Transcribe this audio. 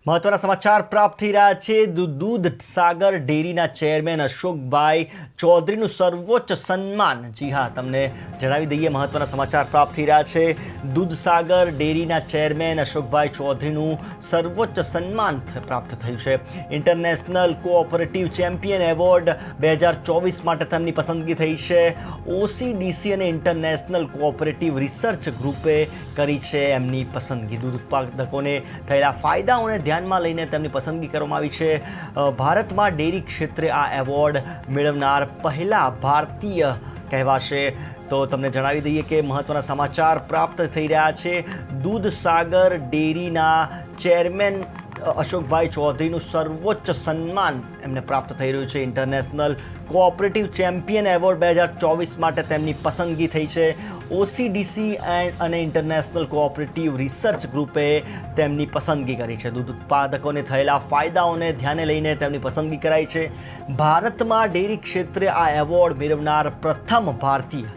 મહત્વના સમાચાર પ્રાપ્ત થઈ રહ્યા છે। દૂધ સાગર ડેરીના ચેરમેન અશોકભાઈ ચૌધરીનું સર્વોચ્ચ સન્માન। જી હા, તમને જણાવી દઈએ મહત્વના સમાચાર પ્રાપ્ત થઈ રહ્યા છે। દૂધ સાગર ડેરીના ચેરમેન અશોકભાઈ ચૌધરીનું સર્વોચ્ચ સન્માન પ્રાપ્ત થયું છે। ઇન્ટરનેશનલ કોઓપરેટિવ ચેમ્પિયન એવોર્ડ 2024 માટે તેમની પસંદગી થઈ છે। ઓસીડીસી અને ઇન્ટરનેશનલ કોઓપરેટિવ રિસર્ચ ગ્રુપે કરી છે એમની પસંદગી। દૂધ ઉત્પાદકોને થયેલા ફાયદાઓને ધ્યાનમાં લઈને તેમની પસંદગી કરવામાં આવી છે। ભારતમાં ડેરી ક્ષેત્રે આ એવોર્ડ મેળવનાર પહેલા ભારતીય કહેવાશે। તો તમને જણાવી દઈએ કે મહત્વના સમાચાર પ્રાપ્ત થઈ રહ્યા છે। દૂધ સાગર ડેરીના ચેરમેન અશોકભાઈ ચૌધરીનું સર્વોચ્ચ સન્માન એમને પ્રાપ્ત થઈ રહ્યું છે। ઇન્ટરનેશનલ કોઓપરેટિવ ચેમ્પિયન એવોર્ડ 2024 માટે તેમની પસંદગી થઈ છે। ઓસીડીસી અને ઇન્ટરનેશનલ કોઓપરેટિવ રિસર્ચ ગ્રુપે તેમની પસંદગી કરી છે। દૂધ ઉત્પાદકોને થયેલા ફાયદાઓને ધ્યાને લઈને તેમની પસંદગી કરાઈ છે। ભારતમાં ડેરી ક્ષેત્રે આ એવોર્ડ મેળવનાર પ્રથમ ભારતીય